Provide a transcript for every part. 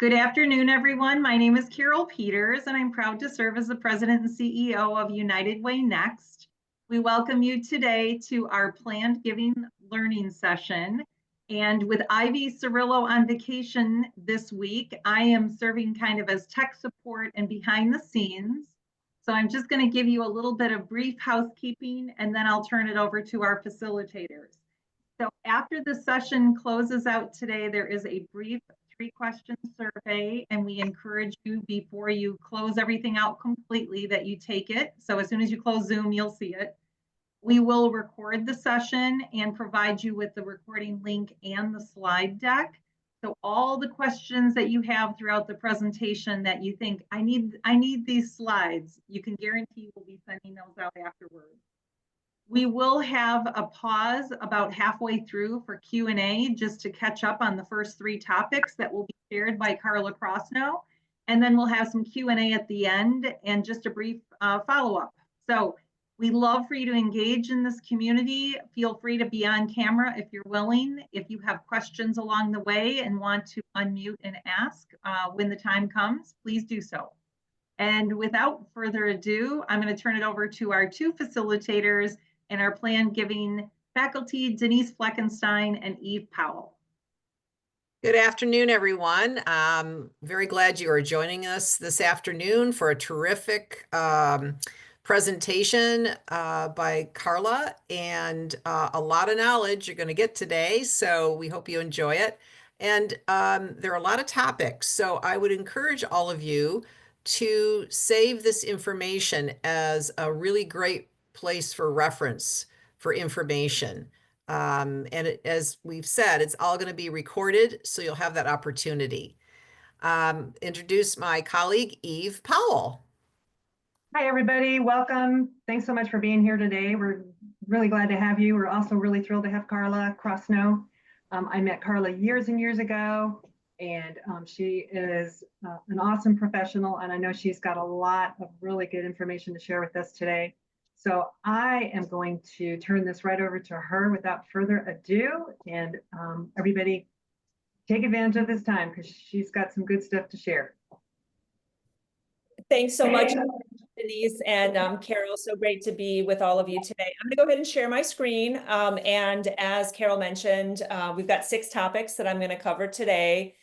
Good afternoon, everyone. My name is Carol Peters, and I'm proud to serve as the President and CEO of United Way Next. We welcome you today to our planned giving learning session. And with Ivy Cirillo on vacation this week, I am serving kind of as tech support and behind the scenes. So I'm just going to give you a little bit of brief housekeeping, and then I'll turn it over to our facilitators. So after the session closes out today, there is a brief 3-question survey, and we encourage you before you close everything out completely that you take it. So as soon as you close Zoom, you'll see it. We will record the session and provide you with the recording link and the slide deck. So all the questions that you have throughout the presentation that you think, I need these slides, you can guarantee we'll be sending those out afterwards. We will have a pause about halfway through for Q&A just to catch up on the first 3 topics that will be shared by Carla Crossno. And then we'll have some Q&A at the end and just a brief follow-up. So we love for you to engage in this community. Feel free to be on camera if you're willing. If you have questions along the way and want to unmute and ask when the time comes, please do so. And without further ado, I'm going to turn it over to our 2 facilitators and our planned giving faculty, Denise Fleckenstein and Eve Powell. Good afternoon, everyone. Very glad you are joining us this afternoon for a terrific presentation by Carla, and a lot of knowledge you're going to get today, so we hope you enjoy it. And there are a lot of topics, so I would encourage all of you to save this information as a really great place for reference for information. As we've said, it's all going to be recorded, so you'll have that opportunity. Introduce my colleague, Eve Powell. Hi, everybody. Welcome. Thanks so much for being here today. We're really glad to have you. We're also really thrilled to have Carla Crossno. I met Carla years and years ago, and she is an awesome professional, and I know she's got a lot of really good information to share with us today. So I am going to turn this right over to her without further ado, and everybody take advantage of this time because she's got some good stuff to share. Thanks so much, Denise and Carol. So great to be with all of you today. I'm going to go ahead and share my screen. And as Carol mentioned, we've got 6 topics that I'm going to cover today.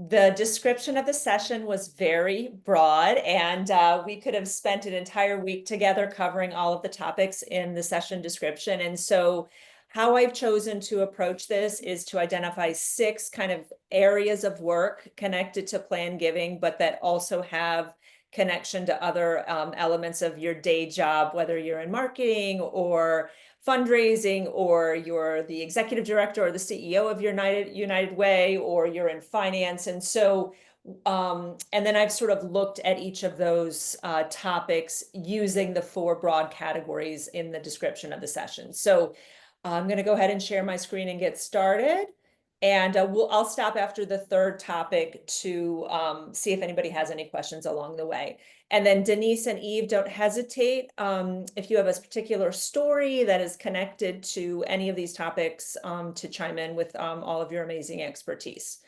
The description of the session was very broad, and we could have spent an entire week together covering all of the topics in the session description. And so how I've chosen to approach this is to identify 6 kind of areas of work connected to plan giving, but that also have connection to other elements of your day job, whether you're in marketing or fundraising, or you're the executive director or the CEO of United Way, or you're in finance. And so, and then I've sort of looked at each of those topics using the 4 broad categories in the description of the session. So I'm going to go ahead and share my screen and get started. And I'll stop after the 3rd topic to see if anybody has any questions along the way. And then Denise and Eve, don't hesitate if you have a particular story that is connected to any of these topics to chime in with all of your amazing expertise.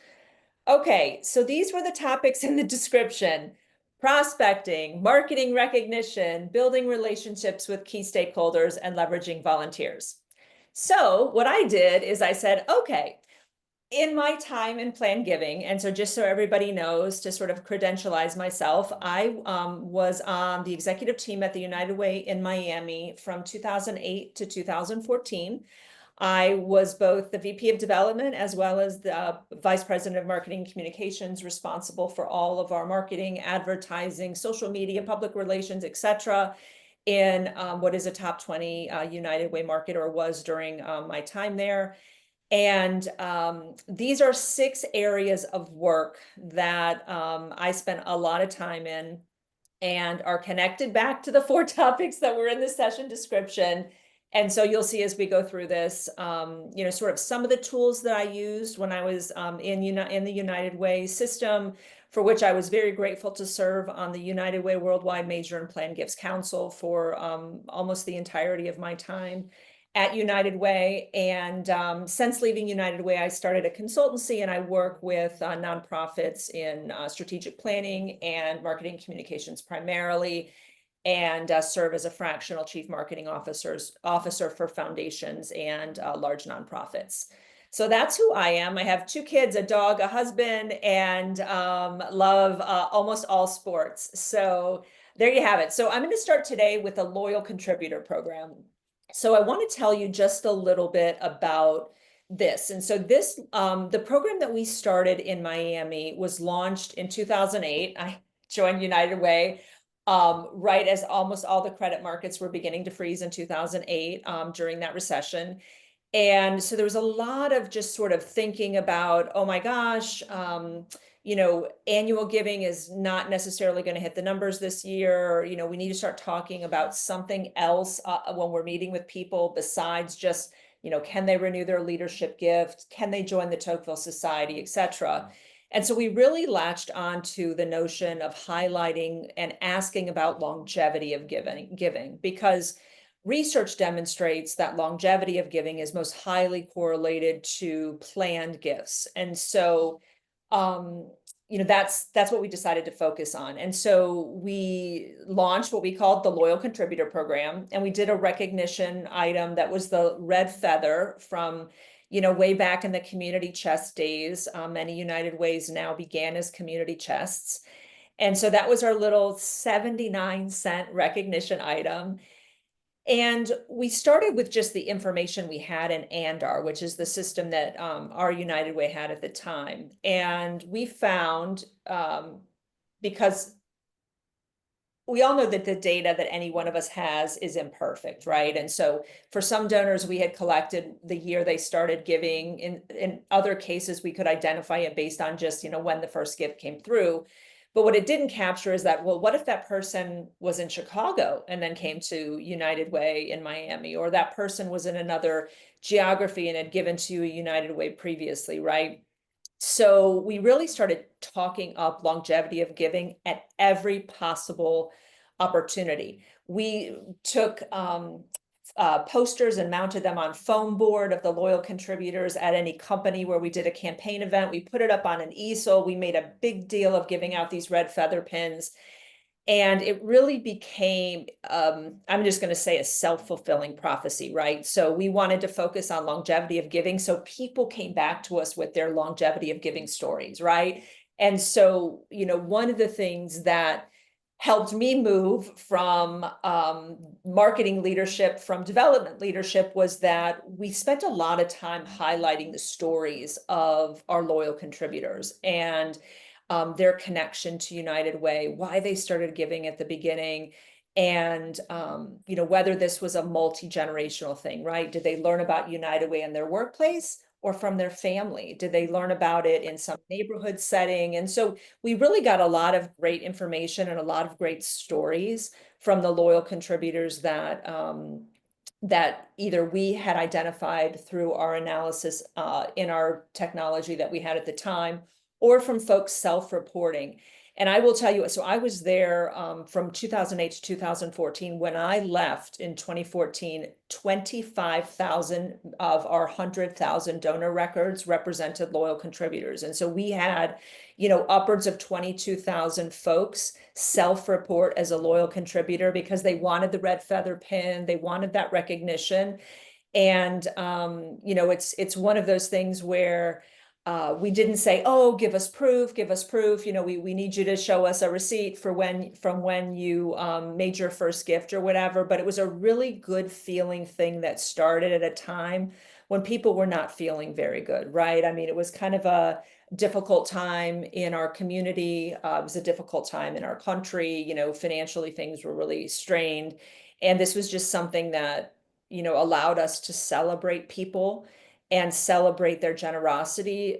Okay, so these were the topics in the description: prospecting, marketing recognition, building relationships with key stakeholders, and leveraging volunteers. So what I did is I said, okay, in my time in plan giving, and so just so everybody knows, to sort of credentialize myself, I was on the executive team at the United Way in Miami from 2008 to 2014. I was both the VP of Development as well as the Vice President of Marketing and Communications, responsible for all of our marketing, advertising, social media, public relations, etc., in what is a top 20 United Way market, or was during my time there. And these are 6 areas of work that I spent a lot of time in, and are connected back to the 4 topics that were in the session description. And so you'll see as we go through this, you know, sort of some of the tools that I used when I was in the United Way system, for which I was very grateful to serve on the United Way Worldwide Major and Plan Gives Council for almost the entirety of my time. at United Way. And since leaving United Way, I started a consultancy, and I work with nonprofits in strategic planning and marketing communications primarily, and serve as a fractional chief marketing officer for foundations and large nonprofits. So that's who I am. I have 2 kids, a dog, a husband, and love almost all sports. So there you have it. So I'm going to start today with a loyal contributor program. So I want to tell you just a little bit about this. And so this, the program that we started in Miami was launched in 2008. I joined United Way right as almost all the credit markets were beginning to freeze in 2008 during that recession. And so there was a lot of just sort of thinking about, oh my gosh, annual giving is not necessarily going to hit the numbers this year. We need to start talking about something else when we're meeting with people besides just, can they renew their leadership gift? Can they join the Tocqueville Society, et cetera? And so we really latched onto the notion of highlighting and asking about longevity of giving, because research demonstrates that longevity of giving is most highly correlated to planned gifts. And so, that's what we decided to focus on. And so we launched what we called the Loyal Contributor Program, and we did a recognition item that was the red feather from way back in the community chest days. Many United Ways now began as community chests. And so that was our little 79-cent recognition item. And we started with just the information we had in Andar, which is the system that our United Way had at the time. And we found, because we all know that the data that any one of us has is imperfect, right? And so for some donors, we had collected the year they started giving. In other cases, we could identify it based on just, when the first gift came through. But what it didn't capture is that, well, what if that person was in Chicago and then came to United Way in Miami, or that person was in another geography and had given to United Way previously, right? So we really started talking up longevity of giving at every possible opportunity. We took posters and mounted them on foam board of the loyal contributors at any company where we did a campaign event. We put it up on an easel. We made a big deal of giving out these red feather pins. And it really became, I'm just going to say, a self-fulfilling prophecy, right? So we wanted to focus on longevity of giving. So people came back to us with their longevity of giving stories, right? And so, one of the things that helped me move from marketing leadership, from development leadership, was that we spent a lot of time highlighting the stories of our loyal contributors and their connection to United Way, why they started giving at the beginning, and whether this was a multi-generational thing, right? Did they learn about United Way in their workplace or from their family? Did they learn about it in some neighborhood setting? And so we really got a lot of great information and a lot of great stories from the loyal contributors that that either we had identified through our analysis in our technology that we had at the time, or from folks self-reporting. And I will tell you, so I was there from 2008 to 2014. When I left in 2014, 25,000 of our 100,000 donor records represented loyal contributors. And so we had, upwards of 22,000 folks self-report as a loyal contributor because they wanted the red feather pin, they wanted that recognition. And, it's one of those things where we didn't say, oh, give us proof, give us proof. We need you to show us a receipt from when you made your first gift or whatever. But it was a really good feeling thing that started at a time when people were not feeling very good, right? I mean, it was kind of a difficult time in our community. It was a difficult time in our country. Financially, things were really strained. And this was just something that, allowed us to celebrate people and celebrate their generosity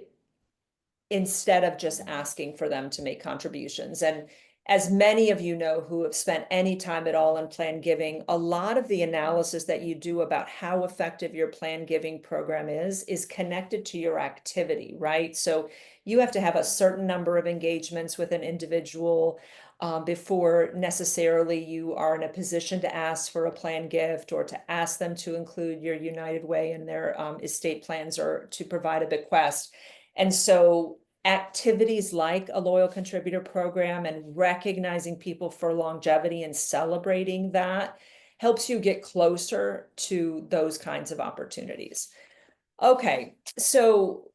instead of just asking for them to make contributions. And as many of you know who have spent any time at all in plan giving, a lot of the analysis that you do about how effective your plan giving program is connected to your activity, right? So you have to have a certain number of engagements with an individual before necessarily you are in a position to ask for a plan gift or to ask them to include your United Way in their estate plans or to provide a bequest. And so activities like a loyal contributor program and recognizing people for longevity and celebrating that helps you get closer to those kinds of opportunities. Okay, so,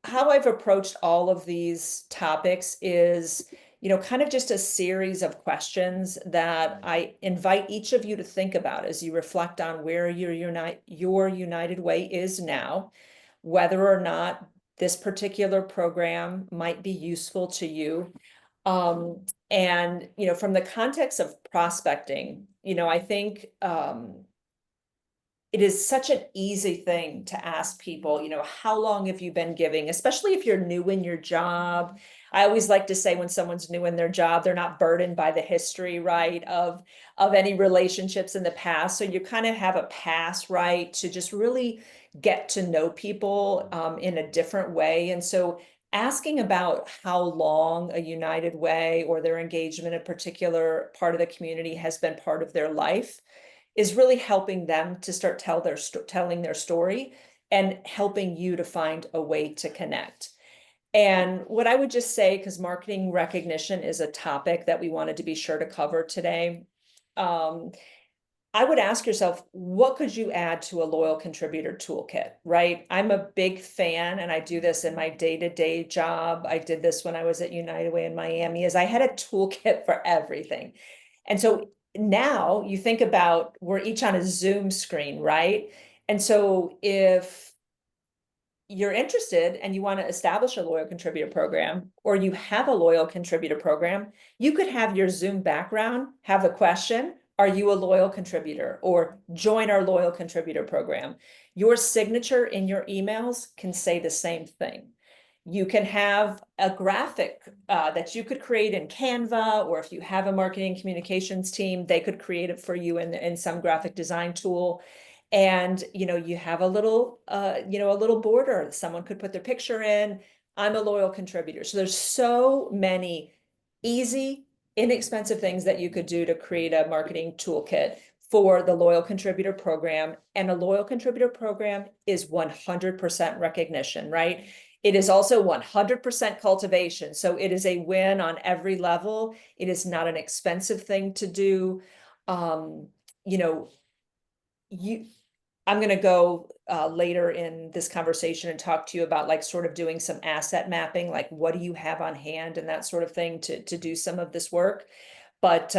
how I've approached all of these topics is, kind of just a series of questions that I invite each of you to think about as you reflect on where your United Way is now, whether or not this particular program might be useful to you. And, from the context of prospecting, I think, it is such an easy thing to ask people, how long have you been giving, especially if you're new in your job. I always like to say when someone's new in their job, they're not burdened by the history, right, of any relationships in the past. So you kind of have a pass, right, to just really get to know people in a different way. And so asking about how long a United Way or their engagement in a particular part of the community has been part of their life is really helping them to start telling their story and helping you to find a way to connect. And what I would just say, because marketing recognition is a topic that we wanted to be sure to cover today, I would ask yourself, what could you add to a loyal contributor toolkit, right? I'm a big fan, and I do this in my day-to-day job. I did this when I was at United Way in Miami, is I had a toolkit for everything. And so now you think about, we're each on a Zoom screen, right? And so if you're interested and you want to establish a loyal contributor program, or you have a loyal contributor program, you could have your Zoom background have a question: are you a loyal contributor? Or join our loyal contributor program. Your signature in your emails can say the same thing. You can have a graphic that you could create in Canva, or if you have a marketing communications team, they could create it for you in some graphic design tool. And, you have a little border. Someone could put their picture in. I'm a loyal contributor. So there's so many easy, inexpensive things that you could do to create a marketing toolkit for the loyal contributor program. And a loyal contributor program is 100% recognition, right? It is also 100% cultivation. So it is a win on every level. It is not an expensive thing to do. I'm going to go later in this conversation and talk to you about like sort of doing some asset mapping, like what do you have on hand and that sort of thing to do some of this work. But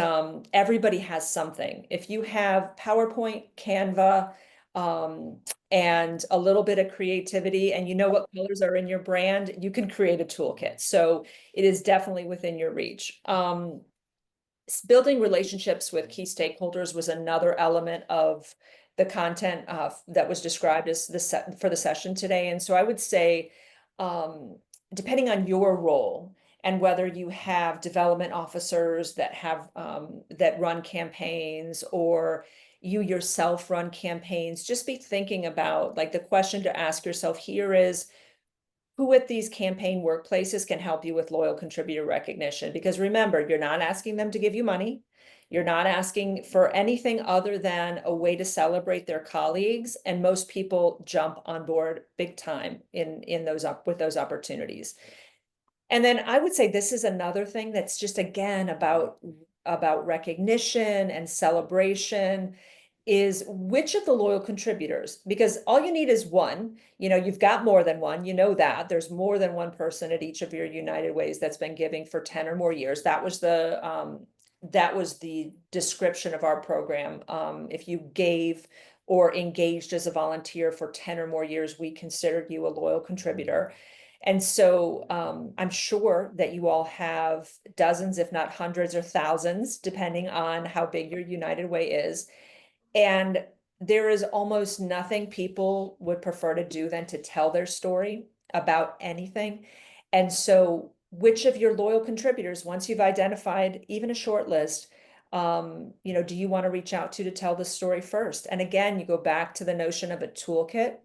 everybody has something. If you have PowerPoint, Canva, and a little bit of creativity, and you know what colors are in your brand, you can create a toolkit. So it is definitely within your reach. Building relationships with key stakeholders was another element of the content that was described as for the session today. And so I would say, depending on your role and whether you have development officers that have that run campaigns, or you yourself run campaigns, just be thinking about, like, the question to ask yourself here is, who at these campaign workplaces can help you with loyal contributor recognition? Because remember, you're not asking them to give you money. You're not asking for anything other than a way to celebrate their colleagues. And most people jump on board big time with those opportunities. And then I would say this is another thing that's just, again, about recognition and celebration, is which of the loyal contributors, because all you need is one. You've got more than one, that there's more than one person at each of your United Ways that's been giving for 10 or more years. That was the description of our program. If you gave or engaged as a volunteer for 10 or more years, we considered you a loyal contributor. And so I'm sure that you all have dozens, if not hundreds or thousands, depending on how big your United Way is. And there is almost nothing people would prefer to do than to tell their story about anything. And so which of your loyal contributors, once you've identified even a short list, do you want to reach out to tell the story first? And again, you go back to the notion of a toolkit.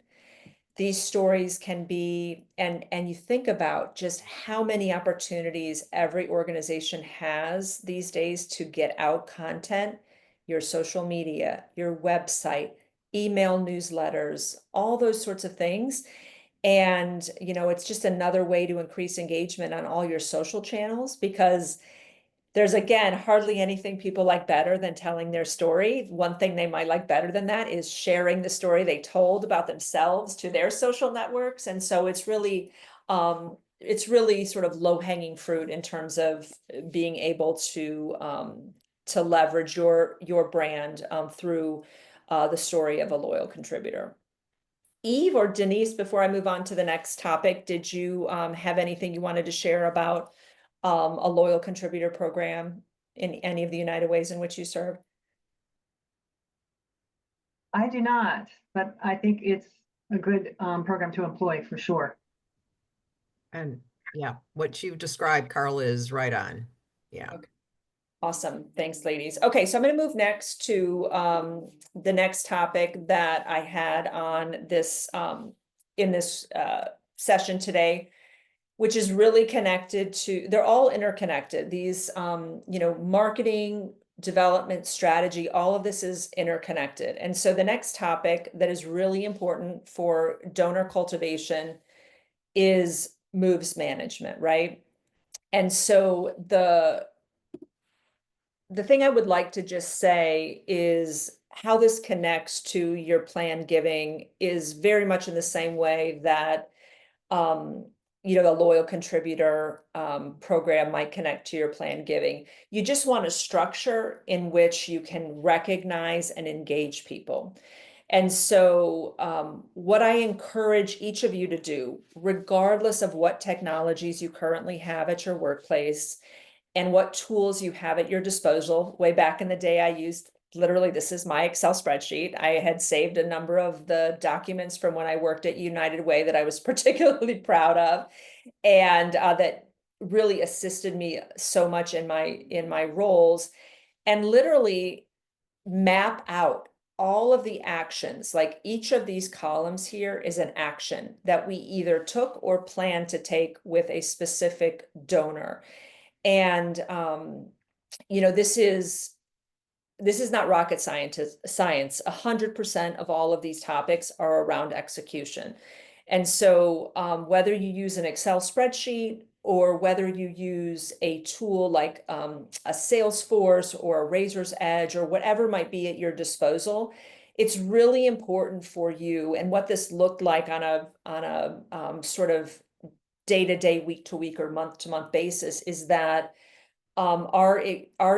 These stories can be, and you think about just how many opportunities every organization has these days to get out content, your social media, your website, email newsletters, all those sorts of things. And, it's just another way to increase engagement on all your social channels, because there's, again, hardly anything people like better than telling their story. One thing they might like better than that is sharing the story they told about themselves to their social networks. And so it's really sort of low-hanging fruit in terms of being able to leverage your brand through the story of a loyal contributor. Eve or Denise, before I move on to the next topic, did you have anything you wanted to share about a loyal contributor program in any of the United Ways in which you serve? I do not, but I think it's a good program to employ for sure. And yeah, what you've described, Carla, is right on. Yeah. Okay. Awesome. Thanks, ladies. Okay, so I'm going to move next to the next topic that I had on this in this session today, which is really connected to, they're all interconnected. These, marketing, development, strategy, all of this is interconnected. And so the next topic that is really important for donor cultivation is moves management, right? And so the thing I would like to just say is how this connects to your planned giving is very much in the same way that the loyal contributor program might connect to your planned giving. You just want a structure in which you can recognize and engage people. And so what I encourage each of you to do, regardless of what technologies you currently have at your workplace and what tools you have at your disposal. Way back in the day, I used literally, this is my Excel spreadsheet. I had saved a number of the documents from when I worked at United Way that I was particularly proud of, and that really assisted me so much in my roles, and literally map out all of the actions. Like each of these columns here is an action that we either took or plan to take with a specific donor. And this is not rocket science. 100% of all of these topics are around execution. And so whether you use an Excel spreadsheet or whether you use a tool like a Salesforce or a Razor's Edge or whatever might be at your disposal, it's really important for you. And what this looked like on a sort of day-to-day, week-to-week, or month-to-month basis is that our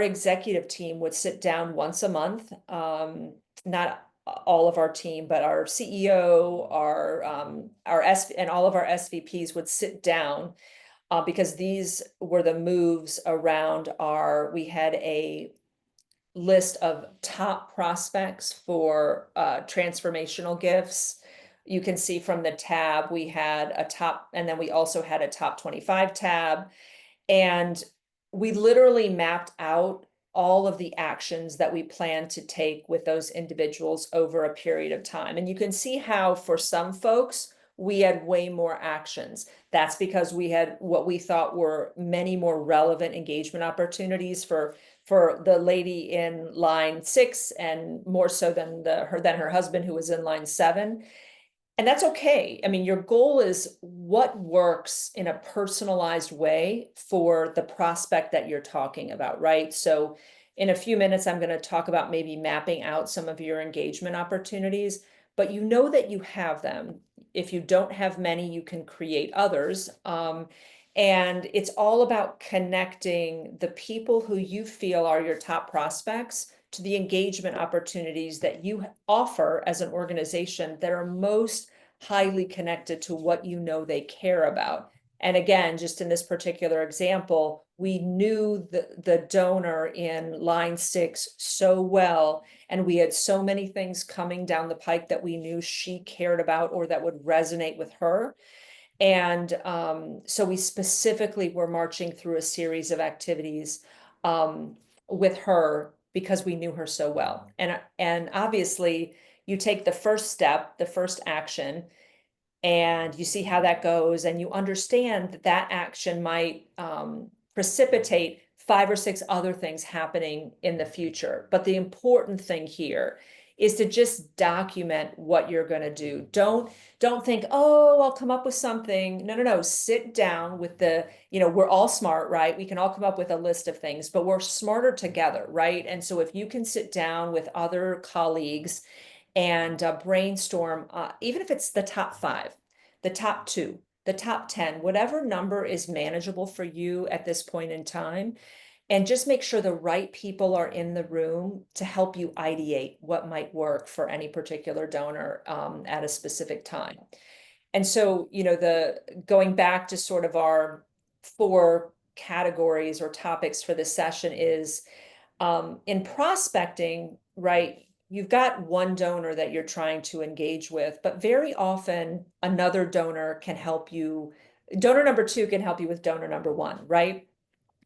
executive team would sit down once a month, not all of our team, but our CEO, and all of our SVPs would sit down because these were the moves around we had a list of top prospects for transformational gifts. You can see from the tab, we had a top, and then we also had a top 25 tab. And we literally mapped out all of the actions that we plan to take with those individuals over a period of time. And you can see how for some folks, we had way more actions. That's because we had what we thought were many more relevant engagement opportunities for the lady in line 6 and more so than her husband who was in line 7. And that's okay. I mean, your goal is what works in a personalized way for the prospect that you're talking about, right? So in a few minutes, I'm going to talk about maybe mapping out some of your engagement opportunities, but you know that you have them. If you don't have many, you can create others. And it's all about connecting the people who you feel are your top prospects to the engagement opportunities that you offer as an organization that are most highly connected to what you know they care about. And again, just in this particular example, we knew the donor in line 6 so well, and we had so many things coming down the pike that we knew she cared about or that would resonate with her. And so we specifically were marching through a series of activities with her because we knew her so well. And obviously you take the first step, the first action, and you see how that goes, and you understand that that action might precipitate 5 or 6 other things happening in the future. But the important thing here is to just document what you're going to do. Don't think, oh, I'll come up with something. No. Sit down with we're all smart, right? We can all come up with a list of things, but we're smarter together, right? And so if you can sit down with other colleagues and brainstorm, even if it's the top 5, the top 2, the top 10, whatever number is manageable for you at this point in time, and just make sure the right people are in the room to help you ideate what might work for any particular donor at a specific time. And so, going back to sort of our 4 categories or topics for this session is in prospecting, right? You've got one donor that you're trying to engage with, but very often another donor can help you. Donor number 2 can help you with donor number 1, right?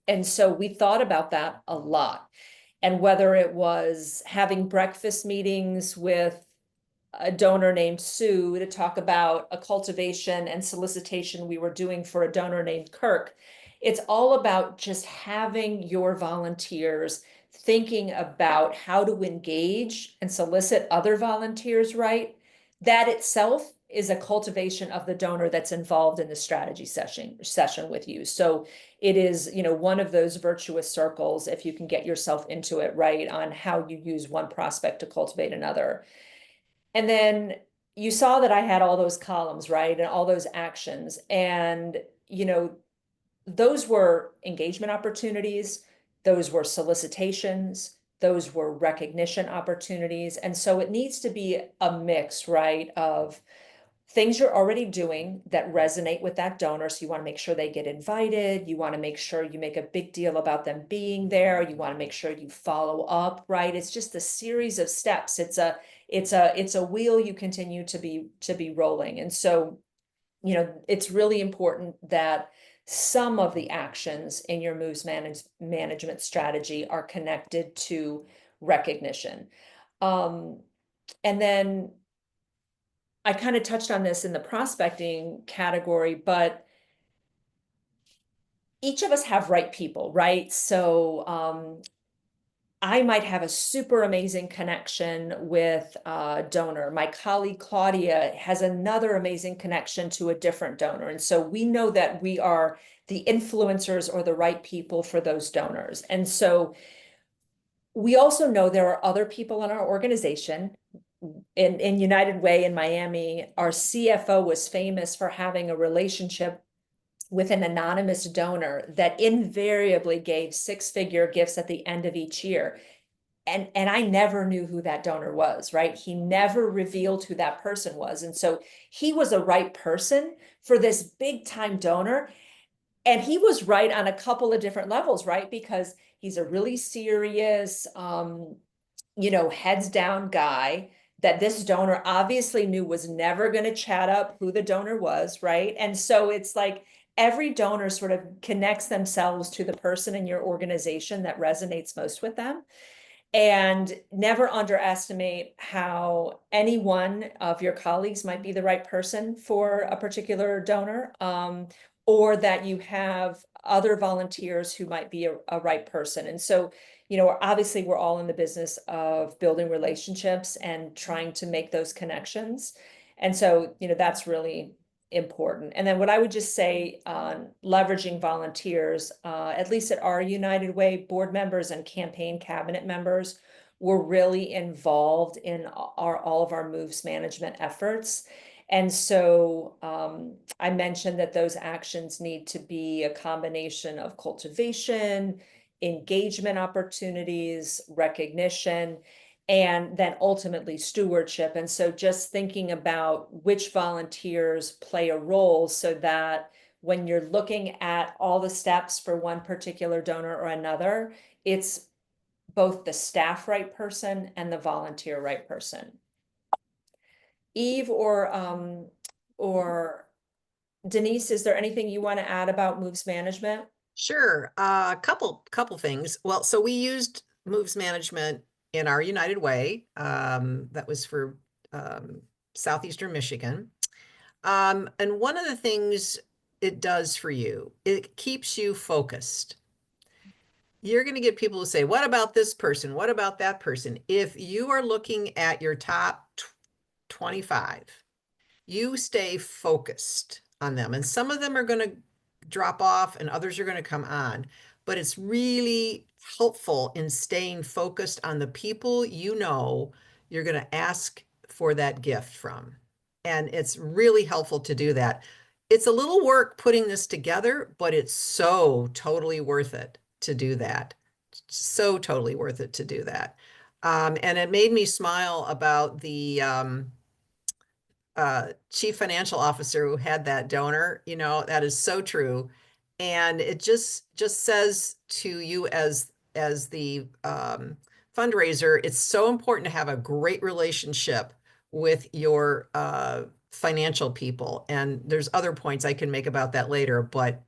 And so we thought about that a lot. And whether it was having breakfast meetings with a donor named Sue to talk about a cultivation and solicitation we were doing for a donor named Kirk, it's all about just having your volunteers thinking about how to engage and solicit other volunteers, right? That itself is a cultivation of the donor that's involved in the strategy session with you. So it is, one of those virtuous circles if you can get yourself into it, right, on how you use one prospect to cultivate another. And then you saw that I had all those columns, right, and all those actions. And, those were engagement opportunities, those were solicitations, those were recognition opportunities. And so it needs to be a mix, right, of things you're already doing that resonate with that donor. So you want to make sure they get invited. You want to make sure you make a big deal about them being there. You want to make sure you follow up, right? It's just a series of steps. It's a wheel you continue to be rolling. And so, it's really important that some of the actions in your moves management strategy are connected to recognition. And then I kind of touched on this in the prospecting category, but each of us have right people, right? So I might have a super amazing connection with a donor. My colleague Claudia has another amazing connection to a different donor. And so we know that we are the influencers or the right people for those donors. And so we also know there are other people in our organization. In United Way in Miami, our CFO was famous for having a relationship with an anonymous donor that invariably gave 6-figure gifts at the end of each year. And I never knew who that donor was, right? He never revealed who that person was. And so he was a right person for this big time donor. And he was right on a couple of different levels, right? Because he's a really serious, heads down guy that this donor obviously knew was never going to chat up who the donor was, right? And so it's like every donor sort of connects themselves to the person in your organization that resonates most with them. And never underestimate how any one of your colleagues might be the right person for a particular donor, or that you have other volunteers who might be a right person. And so, obviously we're all in the business of building relationships and trying to make those connections. And so, that's really important. And then what I would just say on leveraging volunteers, at least at our United Way, board members and campaign cabinet members were really involved in all of our moves management efforts. And so I mentioned that those actions need to be a combination of cultivation, engagement opportunities, recognition, and then ultimately stewardship. And so just thinking about which volunteers play a role so that when you're looking at all the steps for one particular donor or another, it's both the staff right person and the volunteer right person. Eve or Denise, is there anything you want to add about moves management? Sure. A couple things. Well, so we used moves management in our United Way. That was for Southeastern Michigan. And one of the things it does for you, it keeps you focused. You're going to get people to say, what about this person? What about that person? If you are looking at your top 25, you stay focused on them. And some of them are going to drop off and others are going to come on. But it's really helpful in staying focused on the people you know you're going to ask for that gift from. And it's really helpful to do that. It's a little work putting this together, but it's so totally worth it to do that. So totally worth it to do that. And it made me smile about the chief financial officer who had that donor. You know, that is so true. And it just says to you as the fundraiser, it's so important to have a great relationship with your financial people. And there's other points I can make about that later, but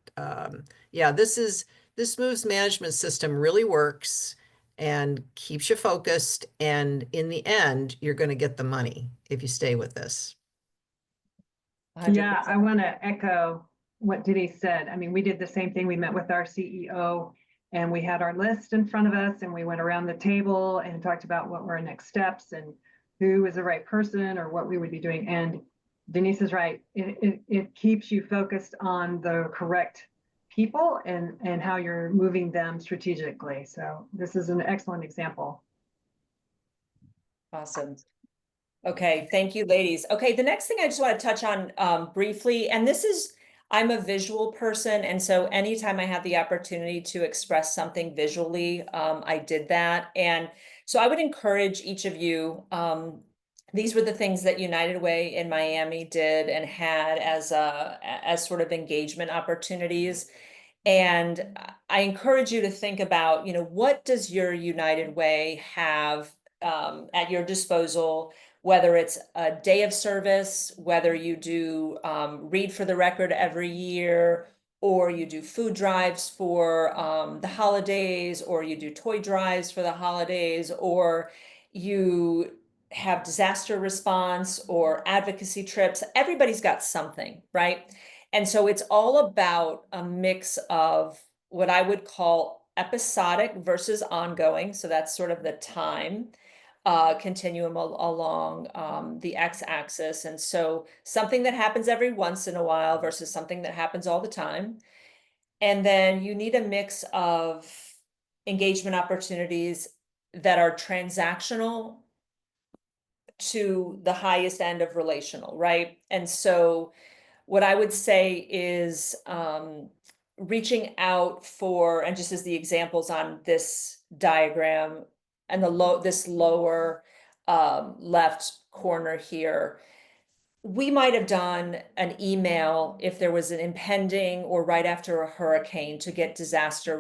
yeah, this moves management system really works and keeps you focused. And in the end, you're going to get the money if you stay with this. Yeah, 100%. I want to echo what Denise said. I mean, we did the same thing. We met with our CEO and we had our list in front of us and we went around the table and talked about what were our next steps and who was the right person or what we would be doing. And Denise is right. It keeps you focused on the correct people and how you're moving them strategically. So this is an excellent example. Awesome. Okay, thank you, ladies. Okay, the next thing I just want to touch on briefly, and this is, I'm a visual person, and so anytime I had the opportunity to express something visually, I did that. And so I would encourage each of you, these were the things that United Way in Miami did and had as sort of engagement opportunities. And I encourage you to think about, what does your United Way have at your disposal, whether it's a day of service, whether you do read for the record every year, or you do food drives for the holidays, or you do toy drives for the holidays, or you have disaster response or advocacy trips. Everybody's got something, right? And so it's all about a mix of what I would call episodic versus ongoing. So that's sort of the time continuum along the x-axis. And so something that happens every once in a while versus something that happens all the time. And then you need a mix of engagement opportunities that are transactional to the highest end of relational, right? And so what I would say is reaching out for, and just as the examples on this diagram and this lower left corner here, we might have done an email if there was an impending or right after a hurricane to get disaster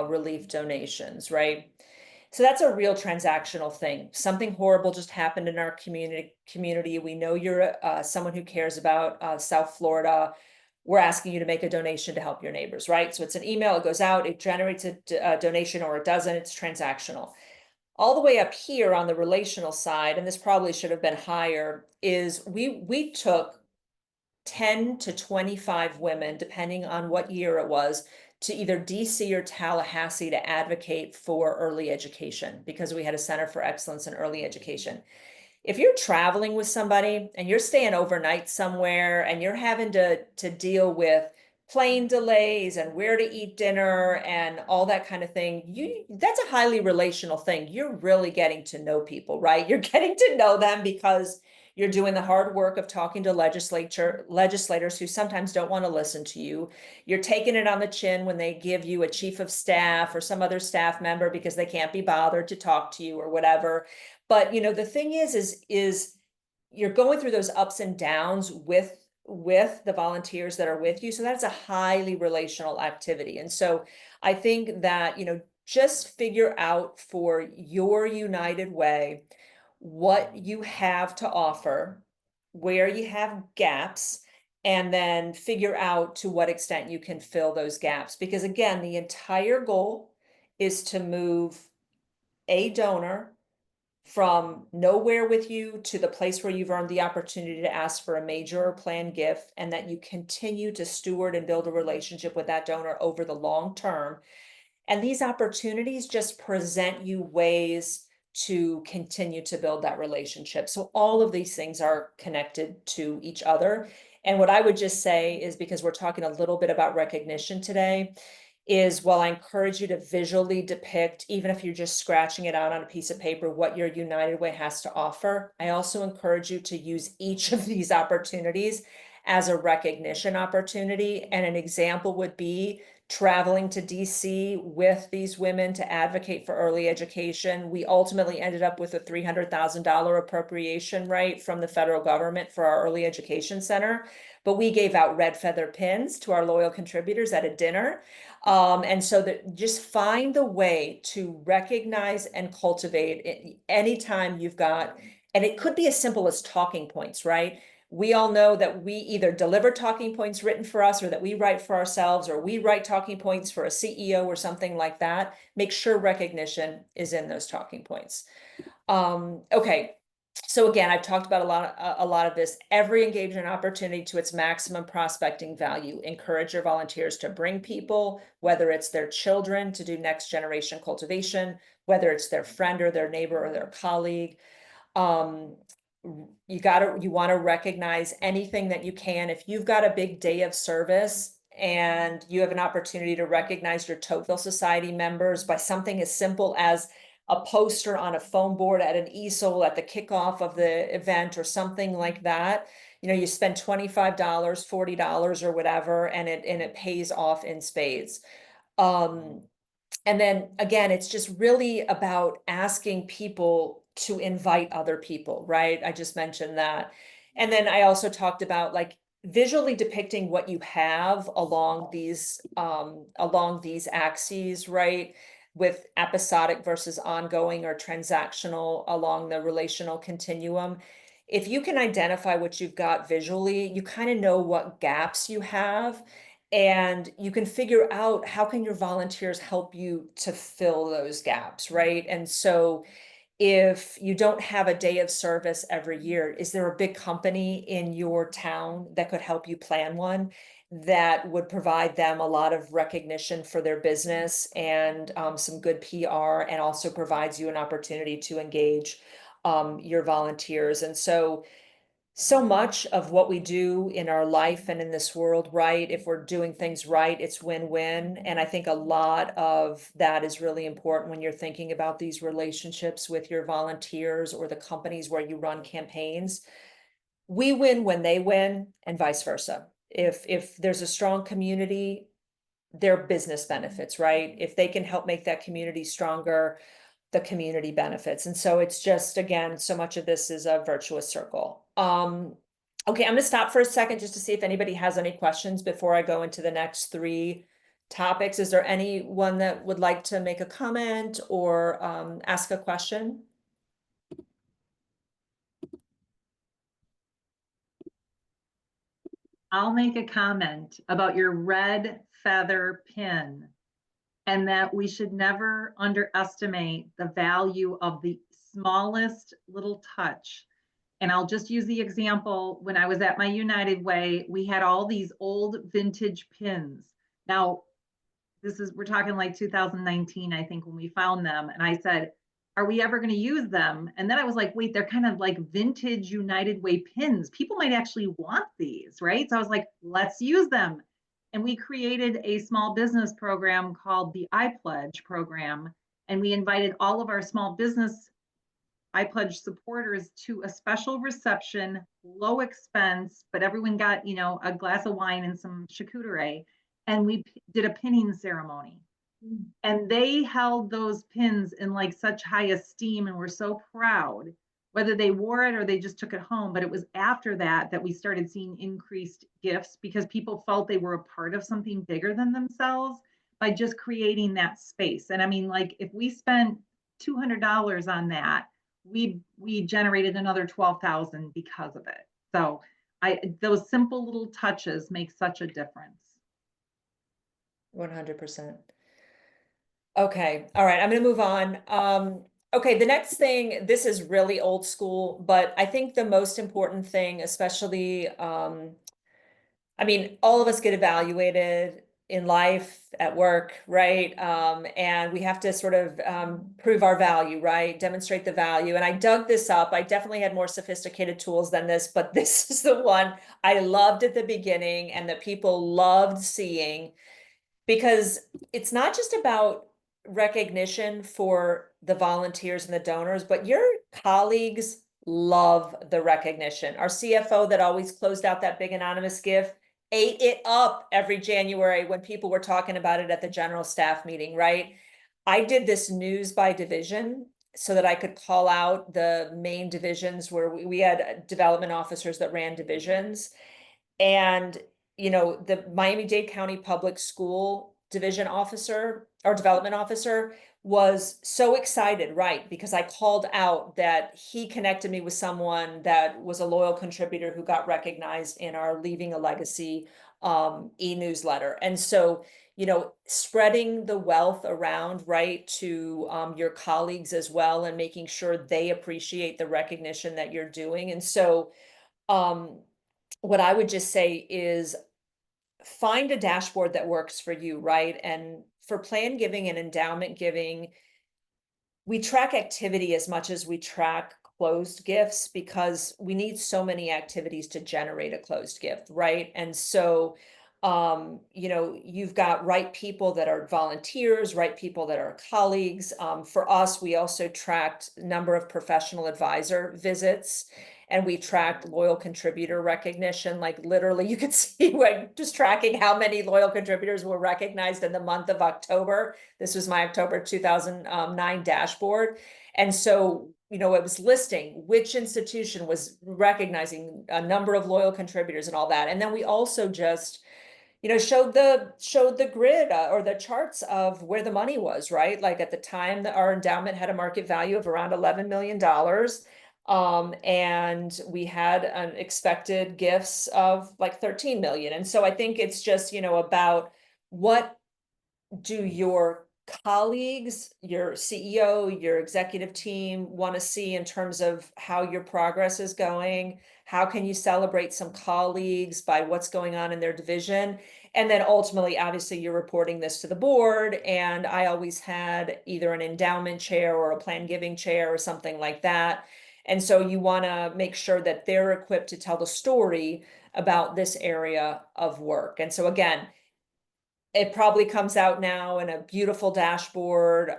relief donations, right? So that's a real transactional thing. Something horrible just happened in our community. We know you're someone who cares about South Florida. We're asking you to make a donation to help your neighbors, right? So it's an email, it goes out, it generates a donation or it doesn't, it's transactional. All the way up here on the relational side, and this probably should have been higher, is we took 10 to 25 women, depending on what year it was, to either DC or Tallahassee to advocate for early education because we had a Center for Excellence in Early Education. If you're traveling with somebody and you're staying overnight somewhere and you're having to deal with plane delays and where to eat dinner and all that kind of thing, that's a highly relational thing. You're really getting to know people, right? You're getting to know them because you're doing the hard work of talking to legislators who sometimes don't want to listen to you. You're taking it on the chin when they give you a chief of staff or some other staff member because they can't be bothered to talk to you or whatever. But the thing is you're going through those ups and downs with the volunteers that are with you. So that's a highly relational activity. And so I think that, just figure out for your United Way what you have to offer, where you have gaps, and then figure out to what extent you can fill those gaps. Because again, the entire goal is to move a donor from nowhere with you to the place where you've earned the opportunity to ask for a major or planned gift, and that you continue to steward and build a relationship with that donor over the long term. And these opportunities just present you ways to continue to build that relationship. So all of these things are connected to each other. And what I would just say is, because we're talking a little bit about recognition today, is while I encourage you to visually depict, even if you're just scratching it out on a piece of paper, what your United Way has to offer, I also encourage you to use each of these opportunities as a recognition opportunity. And an example would be traveling to DC with these women to advocate for early education. We ultimately ended up with a $300,000 appropriation, right, from the federal government for our early education center. But we gave out red feather pins to our loyal contributors at a dinner. And so that just find the way to recognize and cultivate it anytime you've got, and it could be as simple as talking points, right? We all know that we either deliver talking points written for us, or that we write for ourselves, or we write talking points for a CEO or something like that. Make sure recognition is in those talking points. Okay. So again, I've talked about a lot of this. Every engagement opportunity to its maximum prospecting value. Encourage your volunteers to bring people, whether it's their children to do next generation cultivation, whether it's their friend or their neighbor or their colleague. You want to recognize anything that you can. If you've got a big day of service and you have an opportunity to recognize your Tocqueville Society members by something as simple as a poster on a foam board at an easel at the kickoff of the event or something like that, you spend $25, $40 or whatever, and it pays off in spades. And then again, it's just really about asking people to invite other people, right? I just mentioned that. And then I also talked about like visually depicting what you have along these axes, right? With episodic versus ongoing or transactional along the relational continuum. If you can identify what you've got visually, you kind of know what gaps you have, and you can figure out how can your volunteers help you to fill those gaps, right? And so if you don't have a day of service every year, is there a big company in your town that could help you plan one that would provide them a lot of recognition for their business and some good PR, and also provides you an opportunity to engage your volunteers? And so much of what we do in our life and in this world, right? If we're doing things right, it's win-win. And I think a lot of that is really important when you're thinking about these relationships with your volunteers or the companies where you run campaigns. We win when they win, and vice versa. If there's a strong community, their business benefits, right? If they can help make that community stronger, the community benefits. And so it's just, again, so much of this is a virtuous circle. Okay, I'm going to stop for a second just to see if anybody has any questions before I go into the next three topics. Is there anyone that would like to make a comment or ask a question? I'll make a comment about your red feather pin, and that we should never underestimate the value of the smallest little touch. And I'll just use the example, when I was at my United Way, we had all these old vintage pins. Now, we're talking like 2019, I think, when we found them. And I said, are we ever going to use them? And then I was like, wait, they're kind of like vintage United Way pins. People might actually want these, right? So I was like, let's use them. And we created a small business program called the iPledge program. And we invited all of our small business iPledge supporters to a special reception, low expense, but everyone got, a glass of wine and some charcuterie. And we did a pinning ceremony. And they held those pins in like such high esteem and were so proud, whether they wore it or they just took it home. But it was after that we started seeing increased gifts, because people felt they were a part of something bigger than themselves by just creating that space. And I mean, like, if we spent $200 on that, we generated another 12,000 because of it. So those simple little touches make such a difference. 100%. Okay. All right. I'm going to move on. Okay. The next thing, this is really old school, but I think the most important thing, especially, I mean, all of us get evaluated in life, at work, right? And we have to sort of prove our value, right? Demonstrate the value. And I dug this up. I definitely had more sophisticated tools than this, but this is the one I loved at the beginning and that people loved seeing, because it's not just about recognition for the volunteers and the donors, but your colleagues love the recognition. Our CFO that always closed out that big anonymous gift ate it up every January when people were talking about it at the general staff meeting, right? I did this news by division so that I could call out the main divisions where we had development officers that ran divisions. And, you know, the Miami-Dade County Public School division officer or development officer was so excited, right? Because I called out that he connected me with someone that was a loyal contributor who got recognized in our Leaving a Legacy e-newsletter. And so, you know, spreading the wealth around, right, to your colleagues as well, and making sure they appreciate the recognition that you're doing. And so, what I would just say is find a dashboard that works for you, right? And for plan giving and endowment giving, we track activity as much as we track closed gifts because we need so many activities to generate a closed gift, right? And so, you know, you've got right people that are volunteers, right people that are colleagues. For us, we also tracked number of professional advisor visits, and we tracked loyal contributor recognition. Like literally you could see like just tracking how many loyal contributors were recognized in the month of October. This was my October 2009 dashboard. And so, you know, it was listing which institution was recognizing a number of loyal contributors and all that. And then we also just, you know, showed the grid or the charts of where the money was, right? Like at the time that our endowment had a market value of around $11 million. And we had an expected gifts of like 13 million. And so I think it's just, you know, about what do your colleagues, your CEO, your executive team want to see in terms of how your progress is going? How can you celebrate some colleagues by what's going on in their division? And then ultimately, obviously, you're reporting this to the board. And I always had either an endowment chair or a plan giving chair or something like that. And so you want to make sure that they're equipped to tell the story about this area of work. And so again, it probably comes out now in a beautiful dashboard.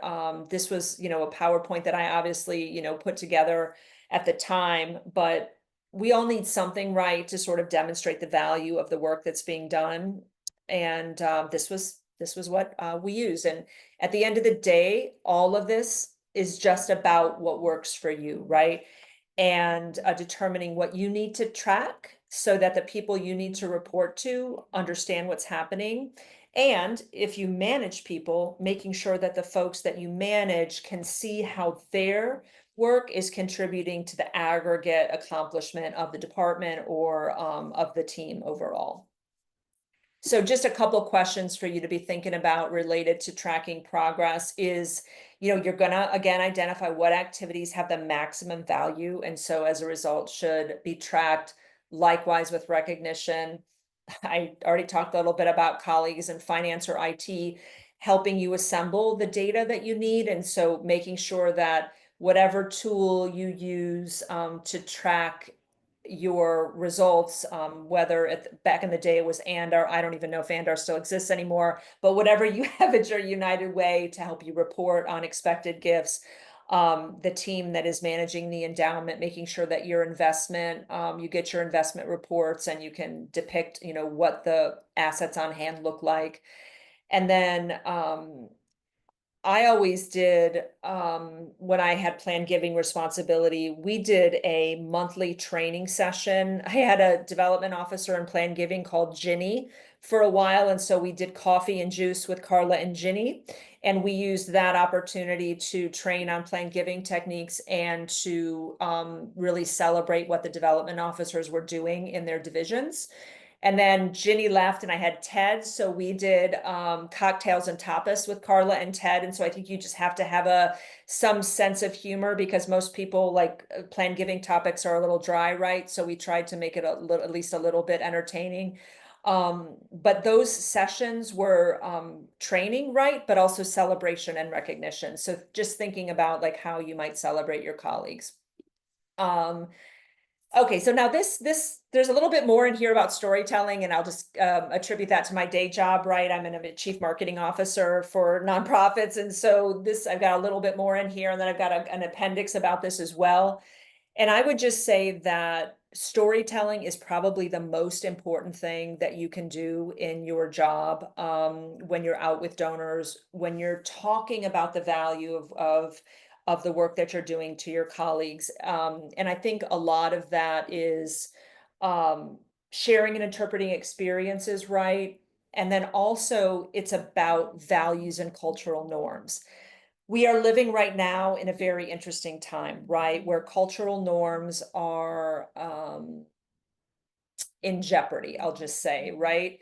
This was, you know, a PowerPoint that I obviously, you know, put together at the time, but we all need something, right, to sort of demonstrate the value of the work that's being done. And this was what we use. And at the end of the day, all of this is just about what works for you, right? And determining what you need to track so that the people you need to report to understand what's happening. And if you manage people, making sure that the folks that you manage can see how their work is contributing to the aggregate accomplishment of the department or of the team overall. So just a couple of questions for you to be thinking about related to tracking progress is, you know, you're gonna, again, identify what activities have the maximum value. And so as a result should be tracked. Likewise with recognition. I already talked a little bit about colleagues in finance or IT helping you assemble the data that you need. And so making sure that whatever tool you use to track your results, whether back in the day it was Andar, I don't even know if Andar still exists anymore, but whatever you have at your United Way to help you report on expected gifts, the team that is managing the endowment, making sure that your investment, you get your investment reports and you can depict, you know, what the assets on hand look like. And then I always did, when I had plan giving responsibility, we did a monthly training session. I had a development officer in plan giving called Ginny for a while. And so we did coffee and juice with Carla and Ginny. And we used that opportunity to train on plan giving techniques and to really celebrate what the development officers were doing in their divisions. And then Ginny left and I had Ted. So we did cocktails and tapas with Carla and Ted. And so I think you just have to have some sense of humor, because most people like plan giving topics are a little dry, right? So we tried to make it at least a little bit entertaining. But those sessions were training, right? But also celebration and recognition. So just thinking about like how you might celebrate your colleagues. Okay, so now there's a little bit more in here about storytelling, and I'll just attribute that to my day job, right? I'm a chief marketing officer for nonprofits, and so I've got a little bit more in here, and then I've got an appendix about this as well. And I would just say that storytelling is probably the most important thing that you can do in your job when you're out with donors, when you're talking about the value of the work that you're doing to your colleagues. And I think a lot of that is sharing and interpreting experiences, right? And then also it's about values and cultural norms. We are living right now in a very interesting time, right? Where cultural norms are in jeopardy, I'll just say, right?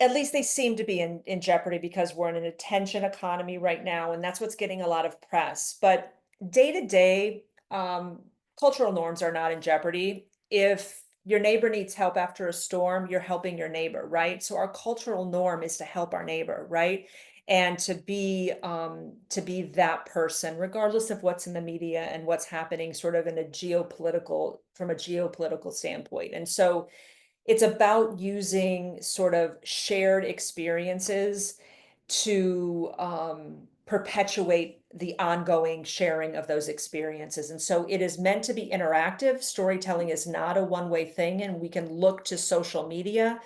At least they seem to be in jeopardy because we're in an attention economy right now, and that's what's getting a lot of press. But day to day, cultural norms are not in jeopardy. If your neighbor needs help after a storm, you're helping your neighbor, right? So our cultural norm is to help our neighbor, right? And to be that person, regardless of what's in the media and what's happening sort of from a geopolitical standpoint. And so it's about using sort of shared experiences to perpetuate the ongoing sharing of those experiences. And so it is meant to be interactive. Storytelling is not a one-way thing, and we can look to social media